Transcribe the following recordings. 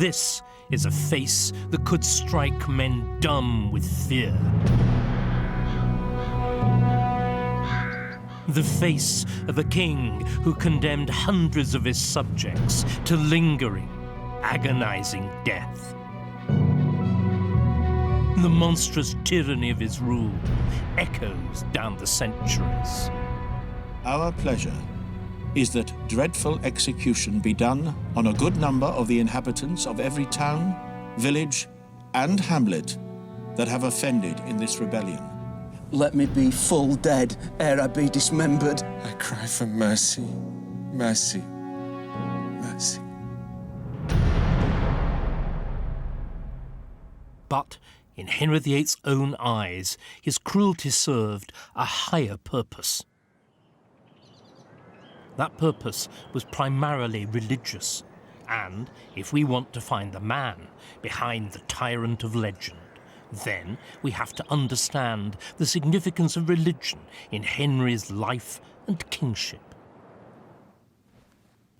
This is a face that could strike men dumb with fear. The face of a king who condemned hundreds of his subjects to lingering, agonizing death. The monstrous tyranny of his rule echoes down the centuries. Our pleasure is that dreadful execution be done on a good number of the inhabitants of every town, village, and hamlet that have offended in this rebellion. Let me be full dead ere I be dismembered. I cry for mercy, mercy, mercy. But in Henry VIII's own eyes, his cruelty served a higher purpose. That purpose was primarily religious, and if we want to find the man behind the tyrant of legend, then we have to understand the significance of religion in Henry's life and kingship.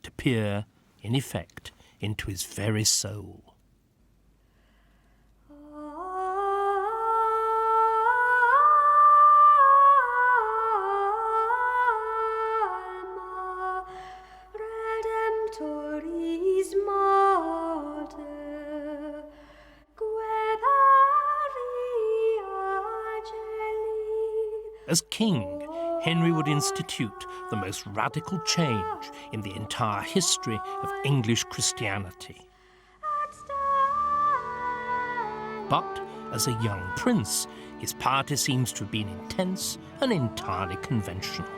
To peer, in effect, into his very soul. As king, Henry would institute the most radical change in the entire history of English Christianity. But as a young prince, his piety seems to have been intense and entirely conventional.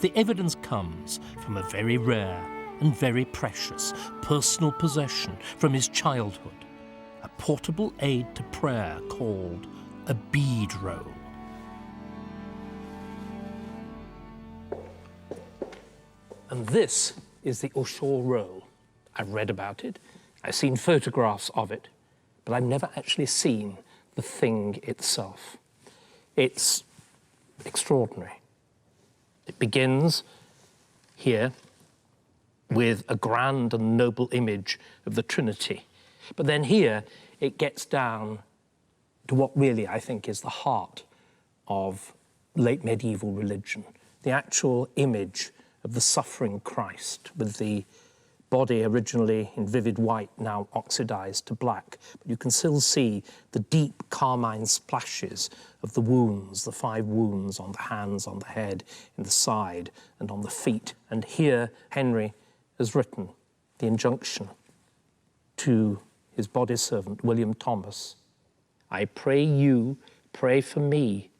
The evidence comes from a very rare and very precious personal possession from his childhood, a portable aid to prayer called a bead roll. And this is the Ushaw roll. I've read about it, I've seen photographs of it, but I've never actually seen the thing itself. It's extraordinary. It begins here with a grand and noble image of the Trinity. But then here it gets down to what really I think is the heart of late medieval religion, the actual image of the suffering Christ with the body originally in vivid white, now oxidized to black. But you can still see the deep carmine splashes of the wounds, the 5 wounds on the hands, on the head, in the side, and on the feet. And here Henry has written the injunction to his body servant, William Thomas, I pray you, pray for me,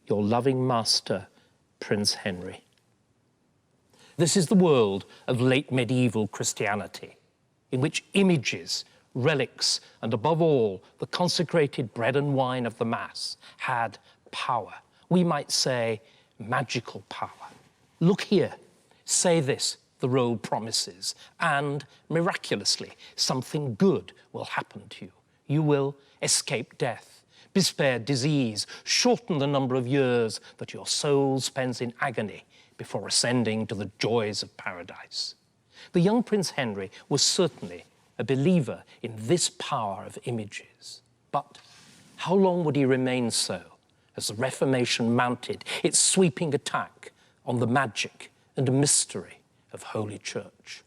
your loving master, Prince Henry. This is the world of late medieval Christianity, in which images, relics, and above all, the consecrated bread and wine of the Mass had power. We might say magical power. Look here, say this, the roll promises, and miraculously, something good will happen to you. You will escape death, be spared disease, shorten the number of years that your soul spends in agony before ascending to the joys of paradise. The young Prince Henry was certainly a believer in this power of images. But how long would he remain so as the Reformation mounted its sweeping attack on the magic and mystery of Holy Church?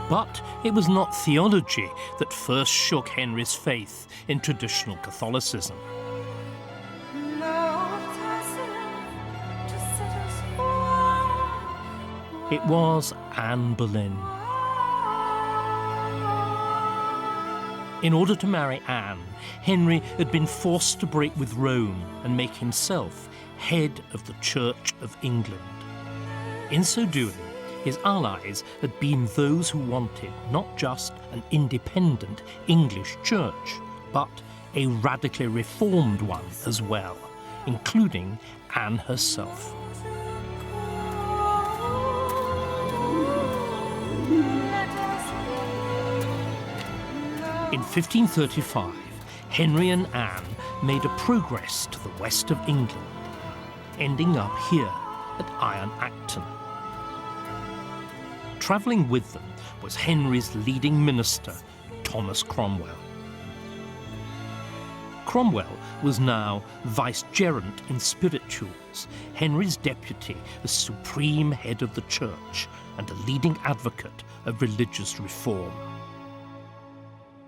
But it was not theology that first shook Henry's faith in traditional Catholicism. It was Anne Boleyn. In order to marry Anne, Henry had been forced to break with Rome and make himself head of the Church of England. In so doing, his allies had been those who wanted not just an independent English church, but a radically reformed one as well, including Anne herself. In 1535, Henry and Anne made a progress to the west of England. ending up here at Iron Acton. Travelling with them was Henry's leading minister, Thomas Cromwell. Cromwell was now vicegerent in spirituals, Henry's deputy as supreme head of the church and a leading advocate of religious reform.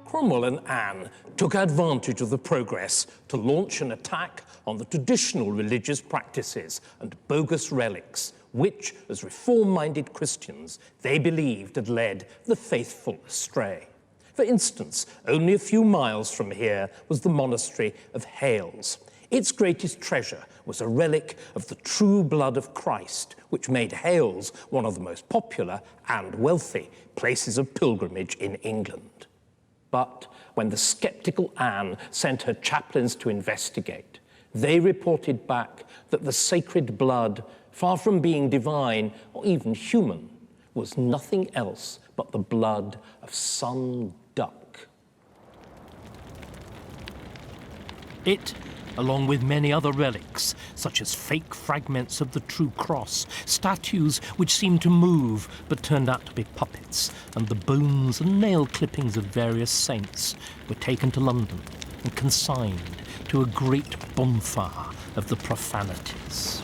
Cromwell and Anne took advantage of the progress to launch an attack on the traditional religious practices and bogus relics, which, as reform-minded Christians, they believed had led the faithful astray. For instance, only a few miles from here was the monastery of Hales. Its greatest treasure was a relic of the true blood of Christ, which made Hales one of the most popular and wealthy places of pilgrimage in England. But when the sceptical Anne sent her chaplains to investigate, they reported back that the sacred blood, far from being divine or even human, was nothing else but the blood of some duck. It, along with many other relics, such as fake fragments of the true cross, statues which seemed to move but turned out to be puppets, and the bones and nail clippings of various saints, were taken to London and consigned to a great bonfire of the profanities.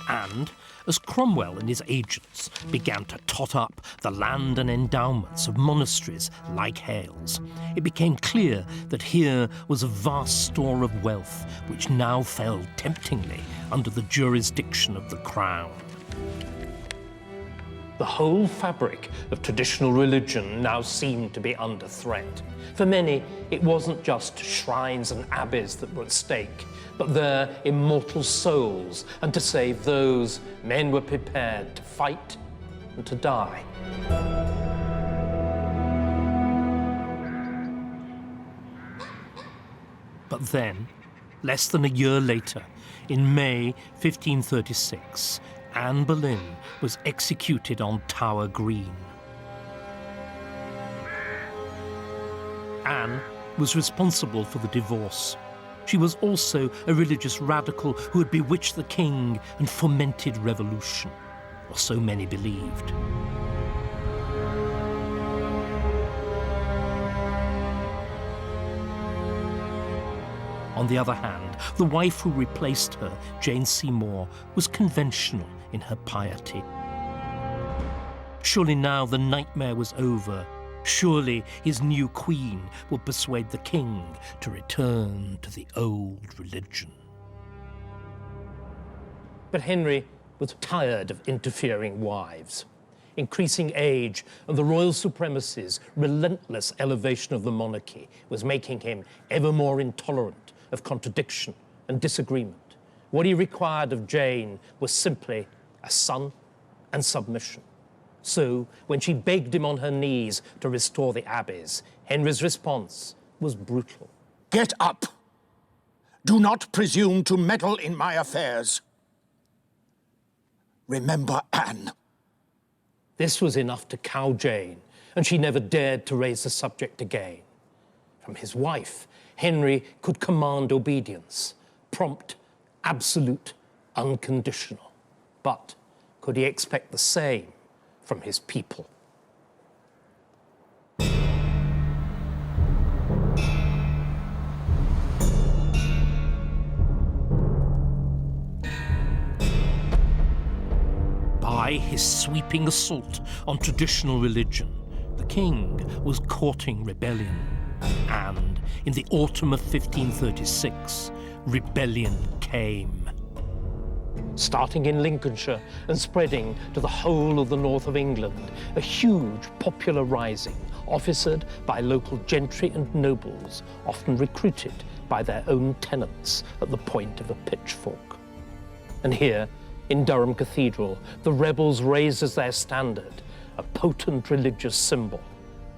And as Cromwell and his agents began to tot up the land and endowments of monasteries like Hales, it became clear that here was a vast store of wealth which now fell temptingly under the jurisdiction of the crown. The whole fabric of traditional religion now seemed to be under threat. For many, it wasn't just shrines and abbeys that were at stake, but their immortal souls, and to save those, men were prepared to fight and to die. But then, less than a year later, in May 1536, Anne Boleyn was executed on Tower Green. Anne was responsible for the divorce. She was also a religious radical who had bewitched the king and fomented revolution, or so many believed. On the other hand, the wife who replaced her, Jane Seymour, was conventional in her piety. Surely now the nightmare was over. Surely his new queen would persuade the king to return to the old religion. But Henry was tired of interfering wives. Increasing age and the royal supremacy's relentless elevation of the monarchy was making him ever more intolerant of contradiction and disagreement. What he required of Jane was simply a son and submission. So, when she begged him on her knees to restore the abbeys, Henry's response was brutal. Get up! Do not presume to meddle in my affairs. Remember Anne. This was enough to cow Jane, and she never dared to raise the subject again. From his wife, Henry could command obedience, prompt, absolute, unconditional. But could he expect the same from his people? By his sweeping assault on traditional religion, the king was courting rebellion. And in the autumn of 1536, rebellion came. Starting in Lincolnshire and spreading to the whole of the north of England, a huge popular rising, officered by local gentry and nobles, often recruited by their own tenants at the point of a pitchfork. And here, in Durham Cathedral, the rebels raised as their standard a potent religious symbol,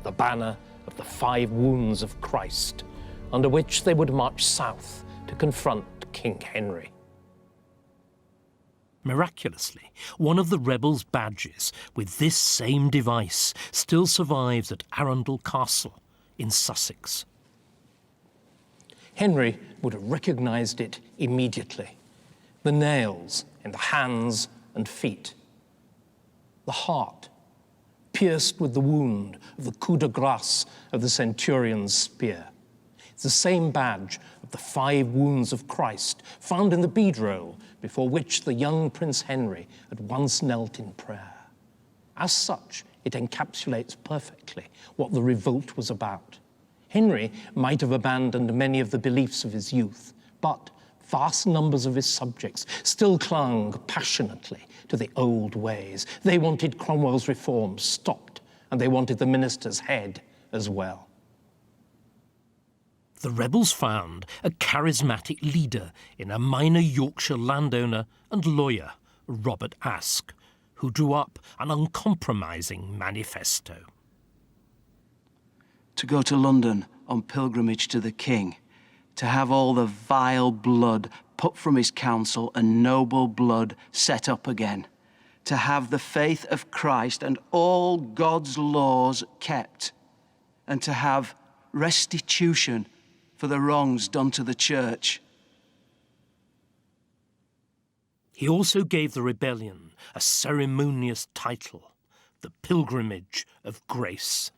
the banner of the 5 wounds of Christ, under which they would march south to confront King Henry. Miraculously, one of the rebels' badges with this same device still survives at Arundel Castle in Sussex. Henry would have recognised it immediately. The nails in the hands and feet. The heart, pierced with the wound of the coup de grace of the centurion's spear. It's the same badge of the 5 wounds of Christ found in the bead roll before which the young Prince Henry had once knelt in prayer. As such, it encapsulates perfectly what the revolt was about. Henry might have abandoned many of the beliefs of his youth, but vast numbers of his subjects still clung passionately to the old ways. They wanted Cromwell's reforms stopped, and they wanted the minister's head as well. The rebels found a charismatic leader in a minor Yorkshire landowner and lawyer, Robert Aske, who drew up an uncompromising manifesto. To go to London on pilgrimage to the king, to have all the vile blood put from his council and noble blood set up again, to have the faith of Christ and all God's laws kept, and to have restitution for the wrongs done to the church. He also gave the rebellion a ceremonious title, the Pilgrimage of Grace.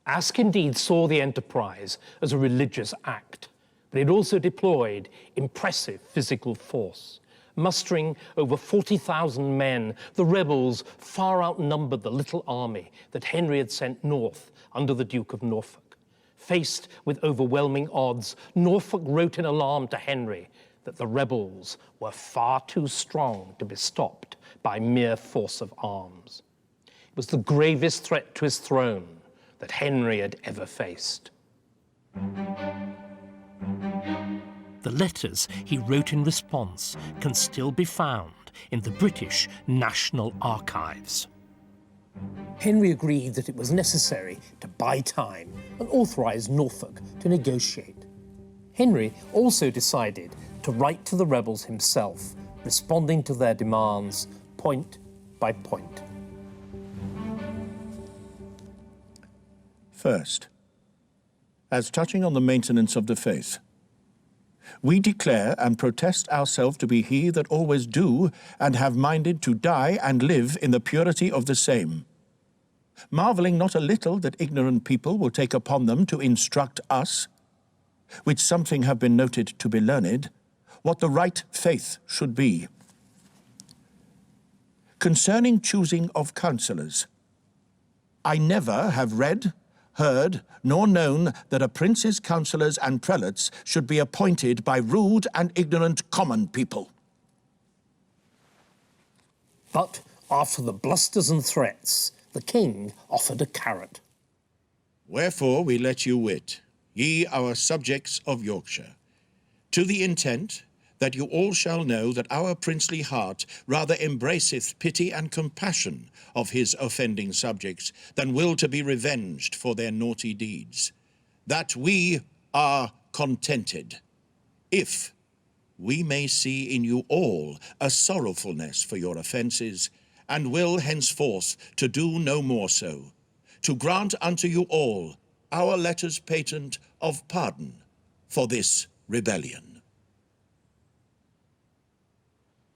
Aske indeed saw the enterprise as a religious act, but it also deployed impressive physical force. Mustering over 40,000 men, the rebels far outnumbered the little army that Henry had sent north under the Duke of Norfolk. Faced with overwhelming odds, Norfolk wrote in alarm to Henry that the rebels were far too strong to be stopped by mere force of arms. It was the gravest threat to his throne that Henry had ever faced. The letters he wrote in response can still be found in the British National Archives. Henry agreed that it was necessary to buy time and authorise Norfolk to negotiate. Henry also decided to write to the rebels himself, responding to their demands point by point. First, as touching on the maintenance of the faith, we declare and protest ourselves to be he that always do and have minded to die and live in the purity of the same, marvelling not a little that ignorant people will take upon them to instruct us, which something have been noted to be learned, what the right faith should be. Concerning choosing of counsellors, I never have read, heard, nor known that a prince's counsellors and prelates should be appointed by rude and ignorant common people. But after the blusters and threats, the king offered a carrot. Wherefore we let you wit, ye our subjects of Yorkshire, to the intent that you all shall know that our princely heart rather embraceth pity and compassion of his offending subjects than will to be revenged for their naughty deeds, that we are contented, if we may see in you all a sorrowfulness for your offences, and will henceforth to do no more so, to grant unto you all our letters patent of pardon for this rebellion.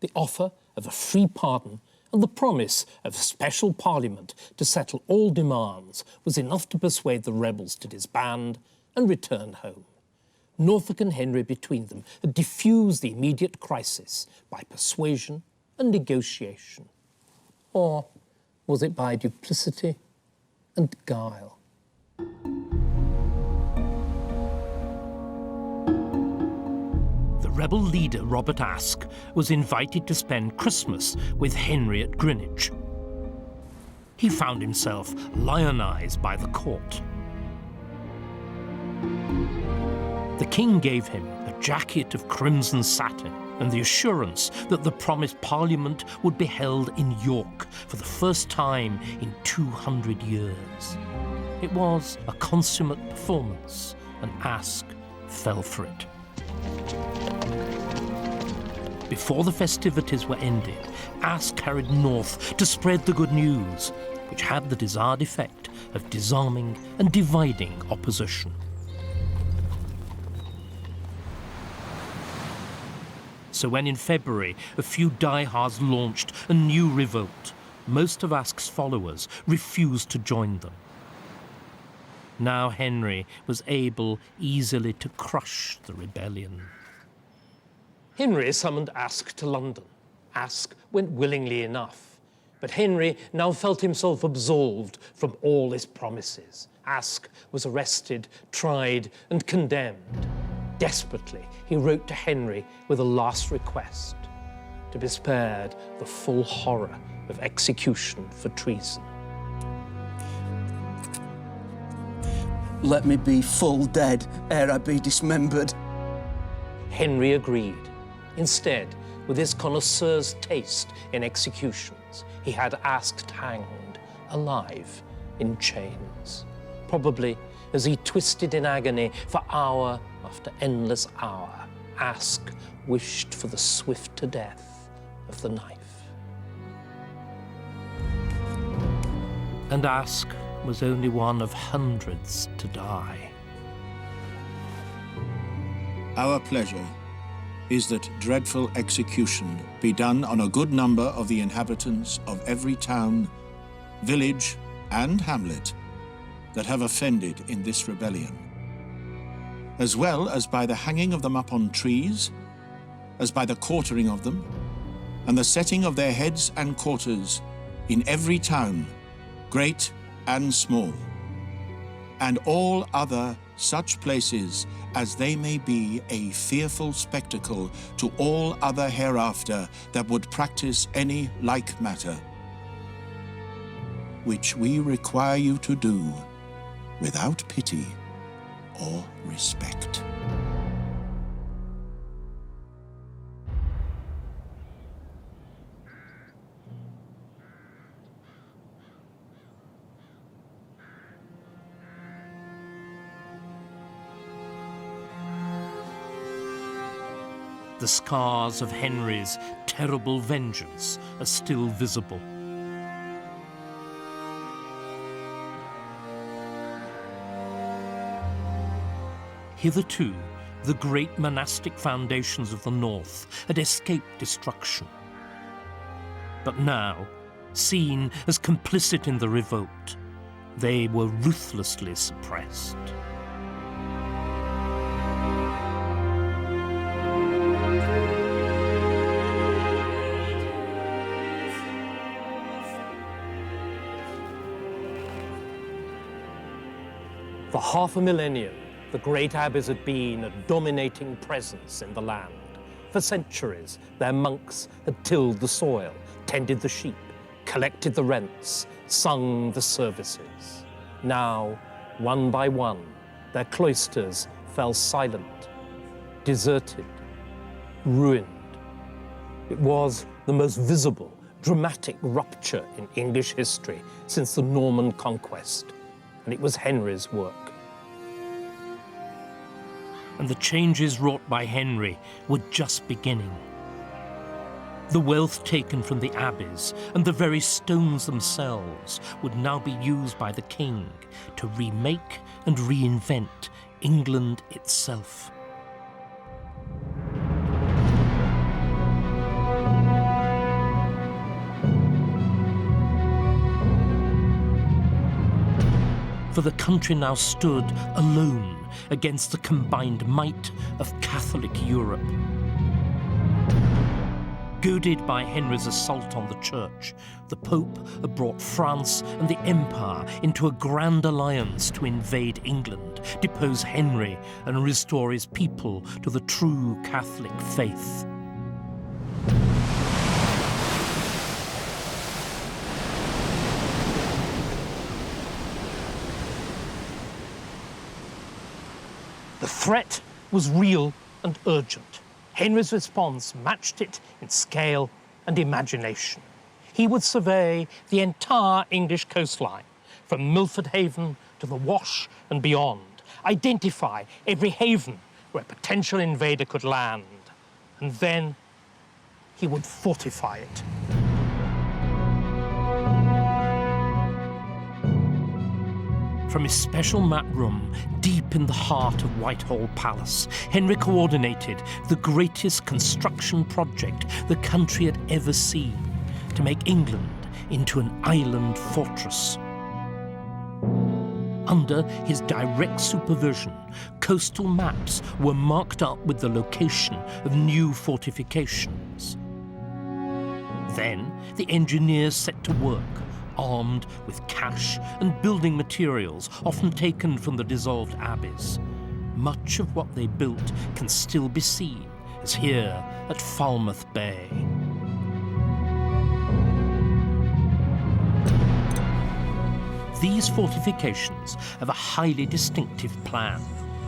The offer of a free pardon and the promise of a special parliament to settle all demands was enough to persuade the rebels to disband and return home. Norfolk and Henry between them had diffused the immediate crisis by persuasion and negotiation. Or was it by duplicity and guile? The rebel leader, Robert Aske, was invited to spend Christmas with Henry at Greenwich. He found himself lionised by the court. The king gave him a jacket of crimson satin and the assurance that the promised parliament would be held in York for the first time in 200 years. It was a consummate performance and Aske fell for it. Before the festivities were ended, Aske carried north to spread the good news, which had the desired effect of disarming and dividing opposition. So when in February a few diehards launched a new revolt, most of Aske's followers refused to join them. Now Henry was able easily to crush the rebellion. Henry summoned Aske to London. Aske went willingly enough, but Henry now felt himself absolved from all his promises. Aske was arrested, tried, and condemned. Desperately, he wrote to Henry with a last request: to be spared the full horror of execution for treason. Let me be full dead ere I be dismembered. Henry agreed. Instead, with his connoisseur's taste in executions, he had Aske hanged, alive, in chains. Probably as he twisted in agony for hour after endless hour, Aske wished for the swifter death of the knife. And Aske was only one of hundreds to die. Our pleasure is that dreadful execution be done on a good number of the inhabitants of every town, village, and hamlet that have offended in this rebellion, as well as by the hanging of them up on trees, as by the quartering of them, and the setting of their heads and quarters in every town, great and small, and all other such places as they may be a fearful spectacle to all other hereafter that would practice any like matter, which we require you to do without pity or respect. The scars of Henry's terrible vengeance are still visible. Hitherto, the great monastic foundations of the north had escaped destruction. But now, seen as complicit in the revolt, they were ruthlessly suppressed. For half a millennium, the great abbeys had been a dominating presence in the land. For centuries, their monks had tilled the soil, tended the sheep, collected the rents, sung the services. Now, one by one, their cloisters fell silent, deserted, ruined. It was the most visible, dramatic rupture in English history since the Norman conquest, and it was Henry's work. And the changes wrought by Henry were just beginning. The wealth taken from the abbeys and the very stones themselves would now be used by the king to remake and reinvent England itself. For the country now stood alone against the combined might of Catholic Europe. Goaded by Henry's assault on the church, the Pope had brought France and the Empire into a grand alliance to invade England, depose Henry, and restore his people to the true Catholic faith. The threat was real and urgent. Henry's response matched it in scale and imagination. He would survey the entire English coastline, from Milford Haven to the Wash and beyond, identify every haven where a potential invader could land, and then he would fortify it. From his special map room deep in the heart of Whitehall Palace, Henry coordinated the greatest construction project the country had ever seen to make England into an island fortress. Under his direct supervision, coastal maps were marked up with the location of new fortifications. Then the engineers set to work, armed with cash and building materials often taken from the dissolved abbeys. Much of what they built can still be seen, as here at Falmouth Bay. These fortifications have a highly distinctive plan,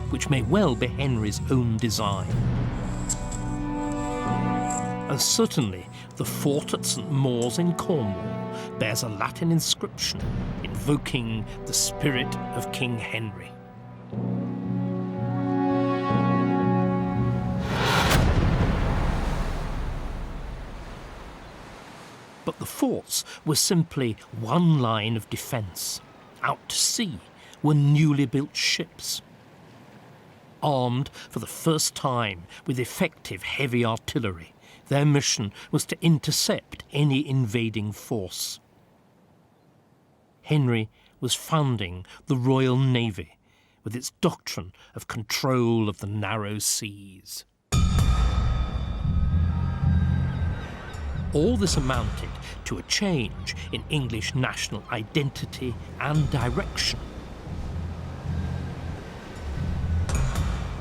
which may well be Henry's own design. And certainly the fort at St. Mawes in Cornwall bears a Latin inscription invoking the spirit of King Henry. But the forts were simply one line of defence. Out to sea were newly built ships. Armed for the first time with effective heavy artillery, their mission was to intercept any invading force. Henry was founding the Royal Navy with its doctrine of control of the narrow seas. All this amounted to a change in English national identity and direction.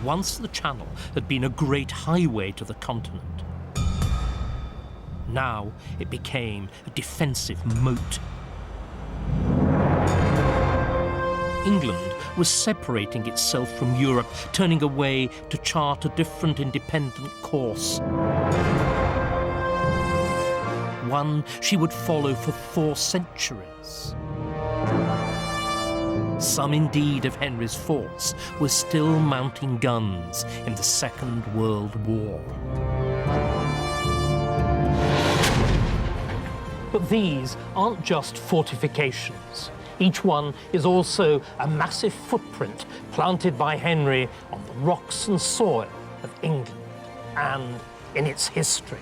Once the Channel had been a great highway to the continent, now it became a defensive moat. England was separating itself from Europe, turning away to chart a different independent course. One she would follow for 4 centuries. Some indeed of Henry's forts were still mounting guns in the Second World War. But these aren't just fortifications. Each one is also a massive footprint planted by Henry on the rocks and soil of England and in its history.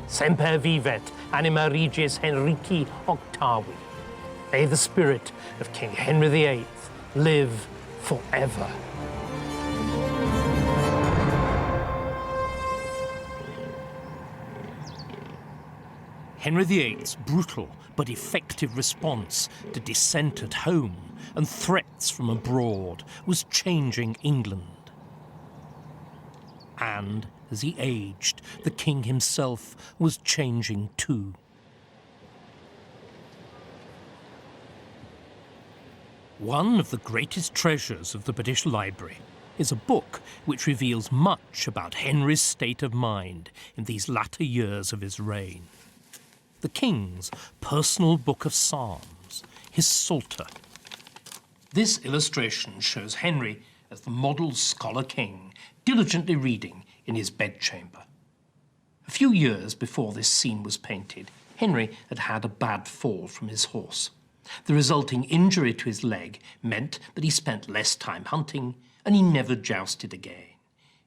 Semper vivet anima regis Henrici octavi. May the spirit of King Henry VIII live forever. Henry VIII's brutal but effective response to dissent at home and threats from abroad was changing England. And as he aged, the king himself was changing too. One of the greatest treasures of the British Library is a book which reveals much about Henry's state of mind in these latter years of his reign. The King's personal book of Psalms, his Psalter. This illustration shows Henry as the model scholar king, diligently reading in his bedchamber. A few years before this scene was painted, Henry had had a bad fall from his horse. The resulting injury to his leg meant that he spent less time hunting, and he never jousted again.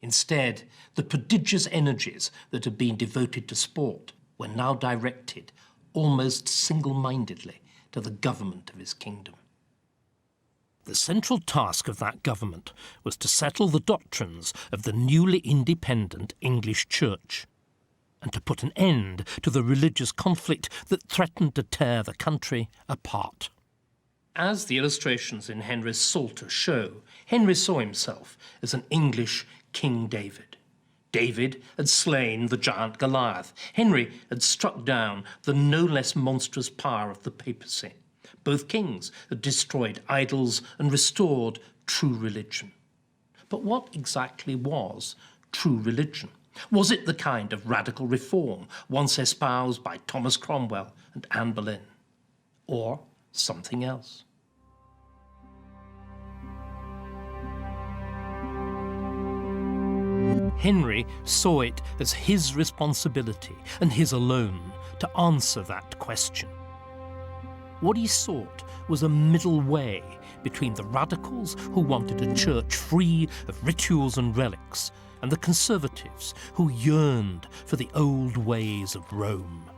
Instead, the prodigious energies that had been devoted to sport were now directed, almost single-mindedly, to the government of his kingdom. The central task of that government was to settle the doctrines of the newly independent English Church, and to put an end to the religious conflict that threatened to tear the country apart. As the illustrations in Henry's Psalter show, Henry saw himself as an English King David. David had slain the giant Goliath. Henry had struck down the no less monstrous power of the papacy. Both kings had destroyed idols and restored true religion. But what exactly was true religion? Was it the kind of radical reform once espoused by Thomas Cromwell and Anne Boleyn? Or something else? Henry saw it as his responsibility, and his alone, to answer that question. What he sought was a middle way between the radicals who wanted a church free of rituals and relics, and the conservatives who yearned for the old ways of Rome.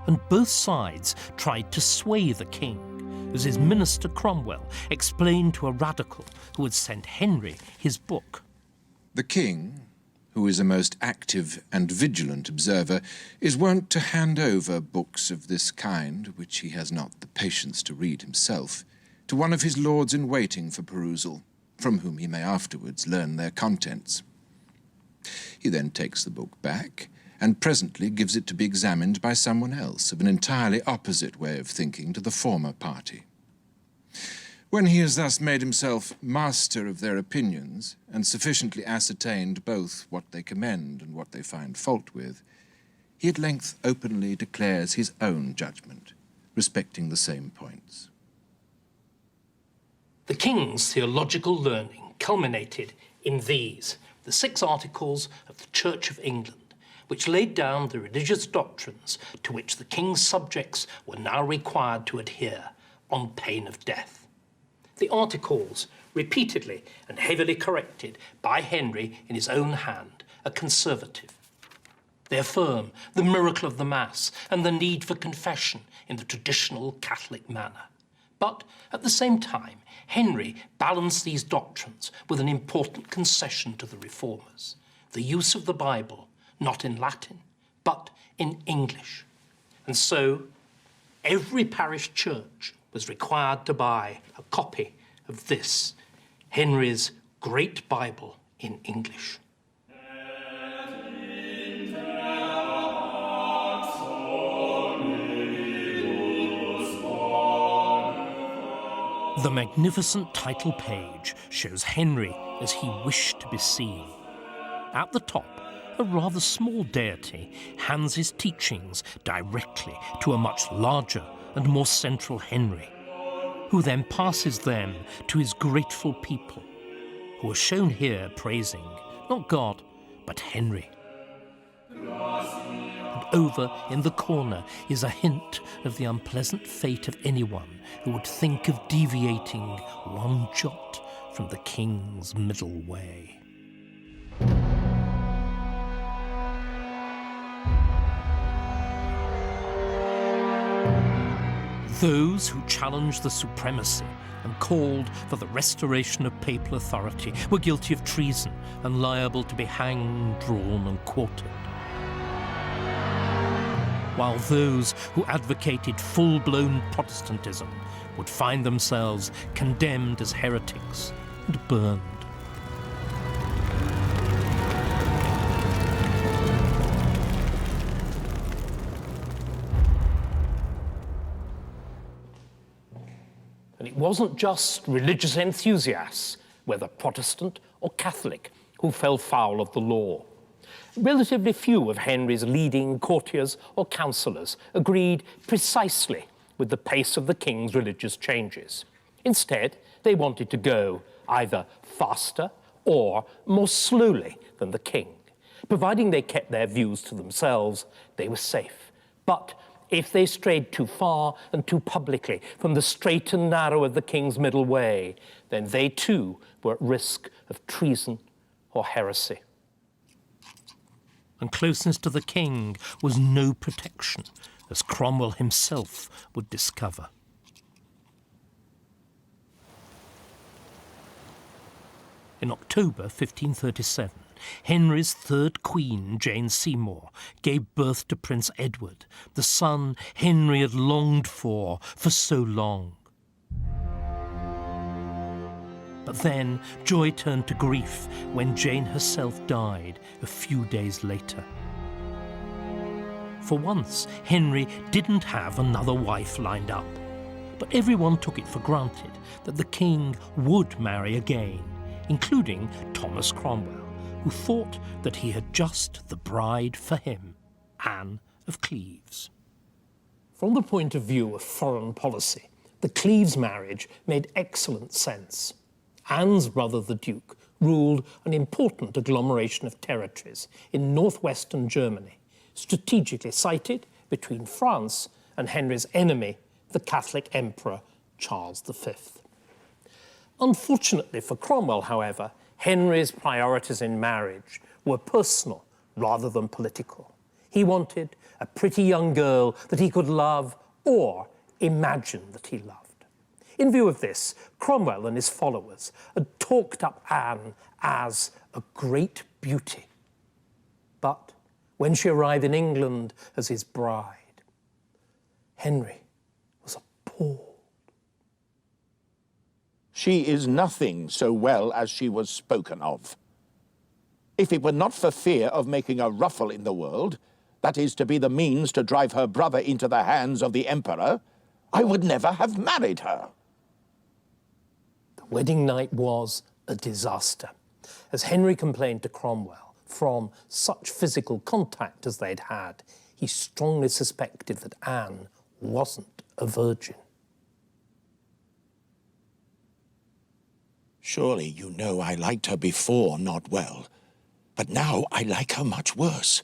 And both sides tried to sway the king, as his minister Cromwell explained to a radical who had sent Henry his book. The king, who is a most active and vigilant observer, is wont to hand over books of this kind, which he has not the patience to read himself, to one of his lords-in-waiting for perusal, from whom he may afterwards learn their contents. He then takes the book back, and presently gives it to be examined by someone else of an entirely opposite way of thinking to the former party. When he has thus made himself master of their opinions, and sufficiently ascertained both what they commend and what they find fault with, he at length openly declares his own judgment respecting the same points. The king's theological learning culminated in these, the 6 Articles of the Church of England, which laid down the religious doctrines to which the king's subjects were now required to adhere on pain of death. The Articles, repeatedly and heavily corrected by Henry in his own hand, are conservative. They affirm the miracle of the Mass and the need for confession in the traditional Catholic manner. But at the same time, Henry balanced these doctrines with an important concession to the reformers: the use of the Bible, not in Latin, but in English. And so, every parish church was required to buy a copy of this, Henry's great Bible in English. The magnificent title page shows Henry as he wished to be seen. At the top, a rather small deity hands his teachings directly to a much larger and more central Henry, who then passes them to his grateful people, who are shown here praising not God, but Henry. And over in the corner is a hint of the unpleasant fate of anyone who would think of deviating one jot from the king's middle way. Those who challenged the supremacy and called for the restoration of papal authority were guilty of treason and liable to be hanged, drawn, and quartered. While those who advocated full-blown Protestantism would find themselves condemned as heretics and burned. And it wasn't just religious enthusiasts, whether Protestant or Catholic, who fell foul of the law. Relatively few of Henry's leading courtiers or councillors agreed precisely with the pace of the king's religious changes. Instead, they wanted to go either faster or more slowly than the king. Providing they kept their views to themselves, they were safe. But if they strayed too far and too publicly from the straight and narrow of the king's middle way, then they too were at risk of treason or heresy. And closeness to the king was no protection, as Cromwell himself would discover. In October 1537, Henry's third queen, Jane Seymour, gave birth to Prince Edward, the son Henry had longed for so long. But then joy turned to grief when Jane herself died a few days later. For once, Henry didn't have another wife lined up, but everyone took it for granted that the king would marry again, including Thomas Cromwell, who thought that he had just the bride for him, Anne of Cleves. From the point of view of foreign policy, the Cleves marriage made excellent sense. Anne's brother, the Duke, ruled an important agglomeration of territories in northwestern Germany, strategically sited between France and Henry's enemy, the Catholic Emperor Charles V. Unfortunately for Cromwell, however, Henry's priorities in marriage were personal rather than political. He wanted a pretty young girl that he could love or imagine that he loved. In view of this, Cromwell and his followers had talked up Anne as a great beauty. But when she arrived in England as his bride, Henry was appalled. She is nothing so well as she was spoken of. If it were not for fear of making a ruffle in the world, that is to be the means to drive her brother into the hands of the emperor, I would never have married her. The wedding night was a disaster, as Henry complained to Cromwell from such physical contact as they'd had. He strongly suspected that Anne wasn't a virgin. Surely you know I liked her before not well, but now I like her much worse.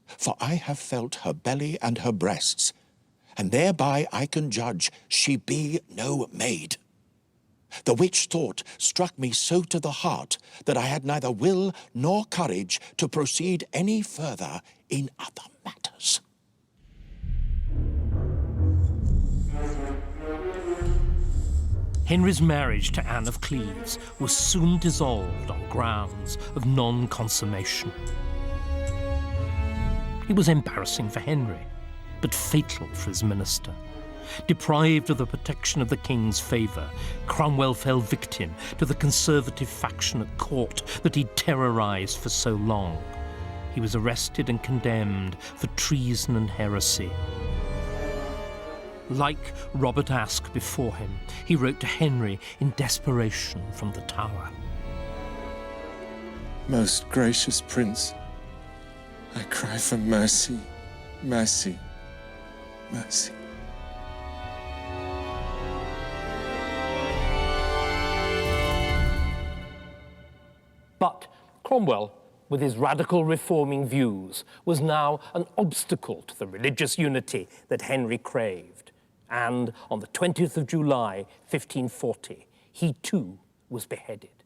For I have felt her belly and her breasts, and thereby I can judge she be no maid. The which thought struck me so to the heart that I had neither will nor courage to proceed any further in other matters. Henry's marriage to Anne of Cleves was soon dissolved on grounds of non-consummation. It was embarrassing for Henry, but fatal for his minister. Deprived of the protection of the king's favour, Cromwell fell victim to the conservative faction at court that he'd terrorised for so long. He was arrested and condemned for treason and heresy. Like Robert Aske before him, he wrote to Henry in desperation from the Tower. Most gracious Prince, I cry for mercy, mercy, mercy. But Cromwell, with his radical reforming views, was now an obstacle to the religious unity that Henry craved. And on the 20th of July, 1540, he too was beheaded.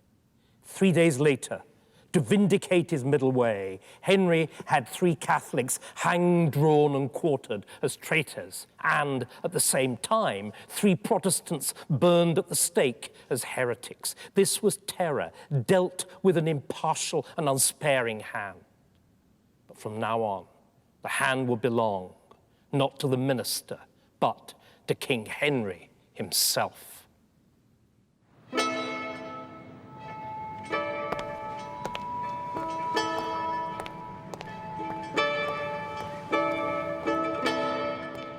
3 days later, to vindicate his middle way, Henry had 3 Catholics hanged, drawn, and quartered as traitors, and at the same time, 3 Protestants burned at the stake as heretics. This was terror, dealt with an impartial and unsparing hand. But from now on, the hand will belong not to the minister, but to King Henry himself.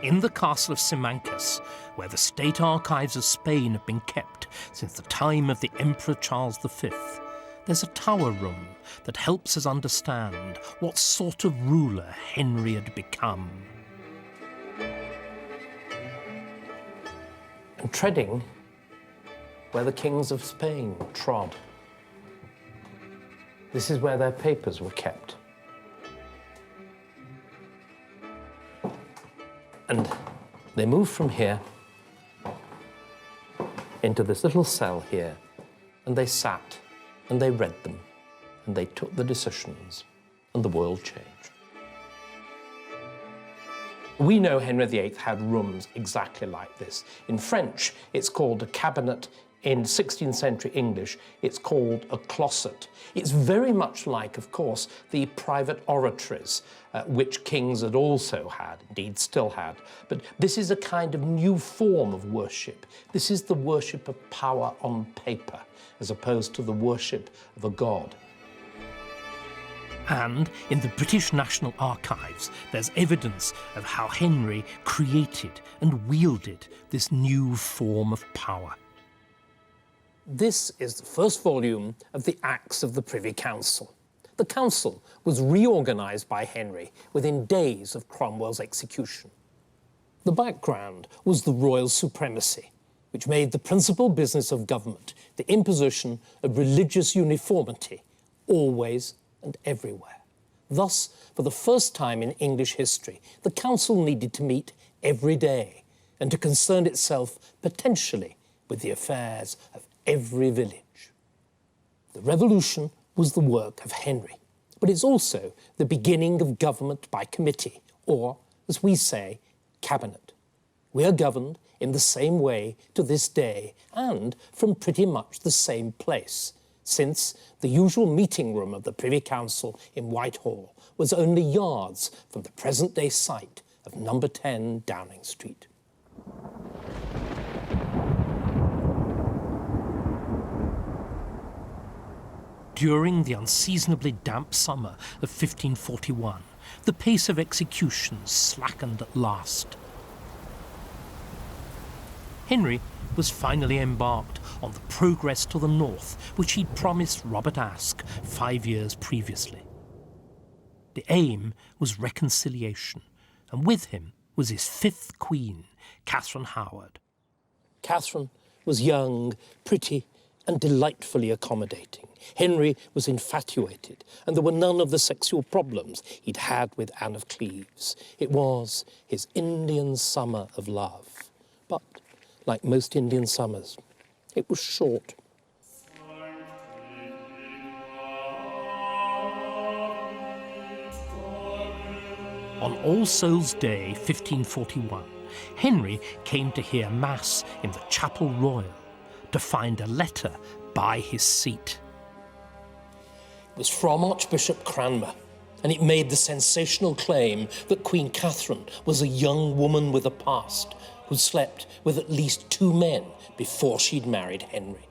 In the castle of Simancas, where the state archives of Spain have been kept since the time of the Emperor Charles V, there's a tower room that helps us understand what sort of ruler Henry had become. And treading where the kings of Spain trod. This is where their papers were kept. And they moved from here into this little cell here, and they sat, and they read them, and they took the decisions, and the world changed. We know Henry VIII had rooms exactly like this. In French, it's called a cabinet. In 16th century English, it's called a closet. It's very much like, of course, the private oratories, which kings had also had, indeed still had. But this is a kind of new form of worship. This is the worship of power on paper, as opposed to the worship of a god. And in the British National Archives, there's evidence of how Henry created and wielded this new form of power. This is the first volume of the Acts of the Privy Council. The council was reorganised by Henry within days of Cromwell's execution. The background was the royal supremacy, which made the principal business of government the imposition of religious uniformity always and everywhere. Thus, for the first time in English history, the council needed to meet every day and to concern itself potentially with the affairs of every village. The revolution was the work of Henry, but it's also the beginning of government by committee, or, as we say, cabinet. We are governed in the same way to this day and from pretty much the same place, since the usual meeting room of the Privy Council in Whitehall was only yards from the present-day site of number 10 Downing Street. During the unseasonably damp summer of 1541, the pace of executions slackened at last. Henry was finally embarked on the progress to the north, which he'd promised Robert Aske 5 years previously. The aim was reconciliation, and with him was his fifth queen, Catherine Howard. Catherine was young, pretty, and delightfully accommodating. Henry was infatuated, and there were none of the sexual problems he'd had with Anne of Cleves. It was his Indian summer of love. But, like most Indian summers, it was short. On All Souls' Day, 1541, Henry came to hear Mass in the Chapel Royal to find a letter by his seat. It was from Archbishop Cranmer, and it made the sensational claim that Queen Catherine was a young woman with a past who'd slept with at least 2 men before she'd married Henry.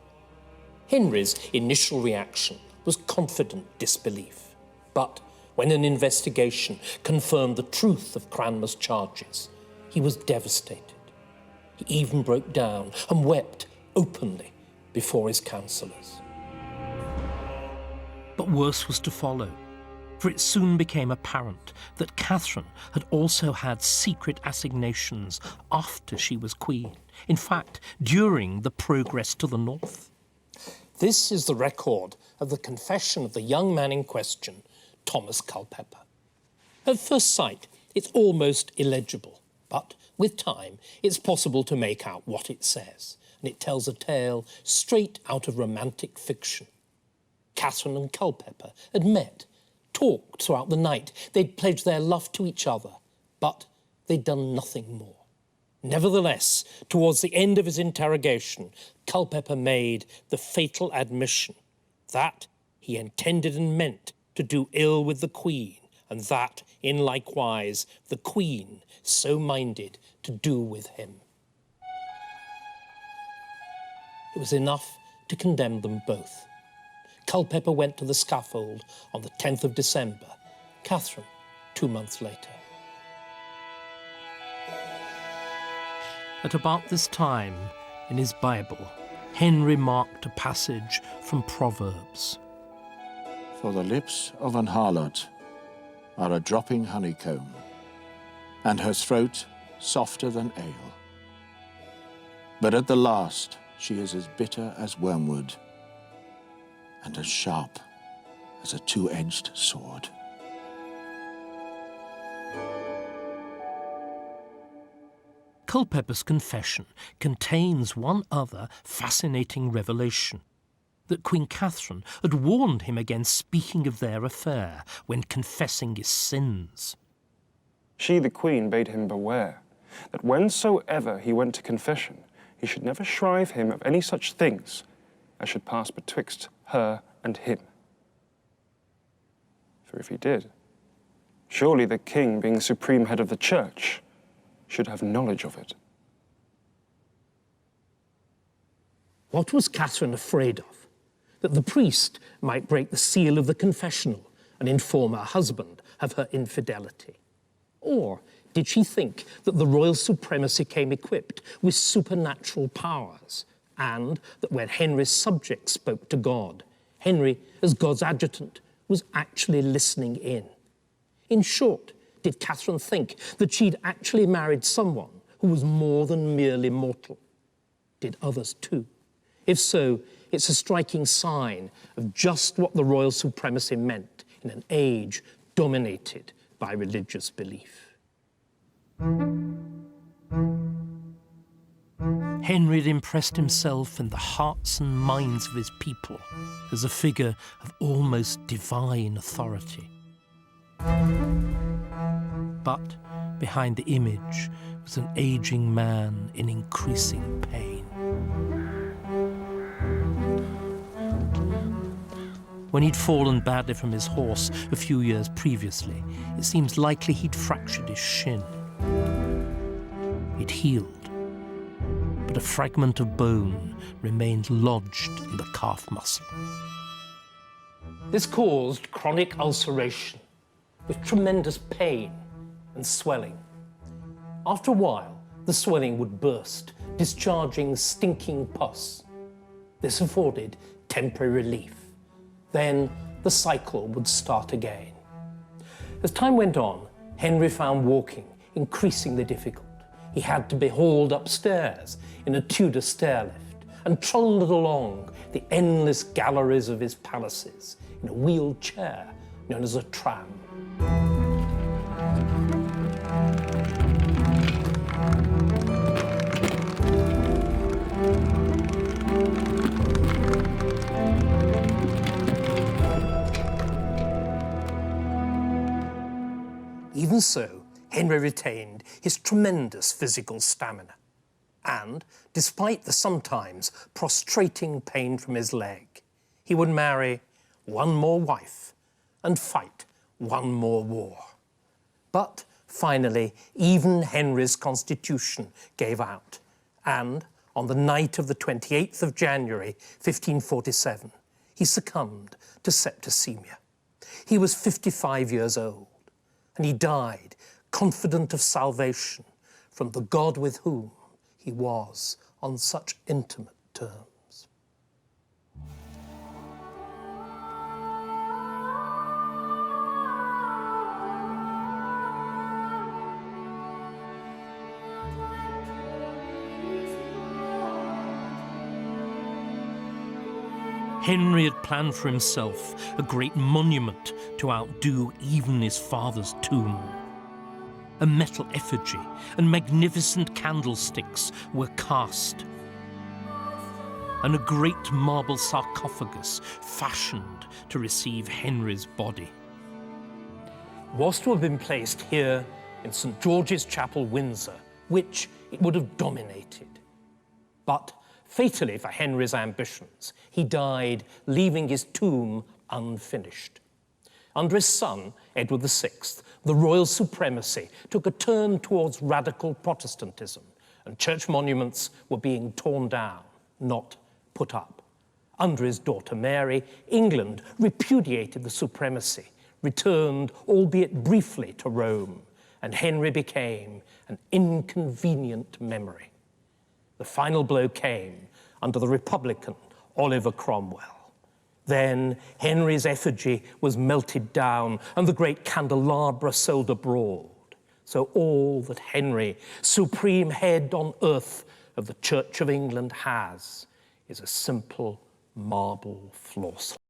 Henry's initial reaction was confident disbelief, but when an investigation confirmed the truth of Cranmer's charges, he was devastated. He even broke down and wept openly before his councillors. But worse was to follow, for it soon became apparent that Catherine had also had secret assignations after she was queen. In fact, during the progress to the north. This is the record of the confession of the young man in question, Thomas Culpeper. At first sight, it's almost illegible, but with time, it's possible to make out what it says, and it tells a tale straight out of romantic fiction. Catherine and Culpeper had met, talked throughout the night. They'd pledged their love to each other, but they'd done nothing more. Nevertheless, towards the end of his interrogation, Culpeper made the fatal admission that he intended and meant to do ill with the Queen, and that, in likewise, the Queen so minded to do with him. It was enough to condemn them both. Culpeper went to the scaffold on the 10th of December, Catherine 2 months later. At about this time, in his Bible, Henry marked a passage from Proverbs. For the lips of an harlot are a dropping honeycomb, and her throat softer than ale. But at the last she is as bitter as wormwood, and as sharp as a two-edged sword. Culpeper's confession contains one other fascinating revelation, that Queen Catherine had warned him against speaking of their affair when confessing his sins. She, the Queen, bade him beware, that whensoever he went to confession, he should never shrive him of any such things as should pass betwixt her and him. For if he did, surely the king, being supreme head of the church, should have knowledge of it. What was Catherine afraid of? That the priest might break the seal of the confessional and inform her husband of her infidelity? Or did she think that the royal supremacy came equipped with supernatural powers, and that when Henry's subjects spoke to God, Henry, as God's adjutant, was actually listening in? In short, did Catherine think that she'd actually married someone who was more than merely mortal? Did others too? If so, it's a striking sign of just what the royal supremacy meant in an age dominated by religious belief. Henry had impressed himself in the hearts and minds of his people as a figure of almost divine authority. But behind the image was an aging man in increasing pain. When he'd fallen badly from his horse a few years previously, it seems likely he'd fractured his shin. It healed, but a fragment of bone remained lodged in the calf muscle. This caused chronic ulceration with tremendous pain and swelling. After a while, the swelling would burst, discharging stinking pus. This afforded temporary relief. Then the cycle would start again. As time went on, Henry found walking increasingly difficult. He had to be hauled upstairs in a Tudor stairlift and trundled along the endless galleries of his palaces in a wheeled chair known as a tram. Even so, Henry retained his tremendous physical stamina. And, despite the sometimes prostrating pain from his leg, he would marry one more wife and fight one more war. But finally, even Henry's constitution gave out, and on the night of the 28th of January, 1547, he succumbed to septicemia. He was 55 years old, and he died confident of salvation from the God with whom he was on such intimate terms. Henry had planned for himself a great monument to outdo even his father's tomb. A metal effigy and magnificent candlesticks were cast, and a great marble sarcophagus fashioned to receive Henry's body. Was to have been placed here in St. George's Chapel, Windsor, which it would have dominated. But fatally for Henry's ambitions, he died, leaving his tomb unfinished. Under his son, Edward VI, the royal supremacy took a turn towards radical Protestantism, and church monuments were being torn down, not put up. Under his daughter Mary, England repudiated the supremacy, returned, albeit briefly, to Rome, and Henry became an inconvenient memory. The final blow came under the Republican Oliver Cromwell. Then Henry's effigy was melted down and the great candelabra sold abroad. So all that Henry, supreme head on earth of the Church of England, has is a simple marble floor slab.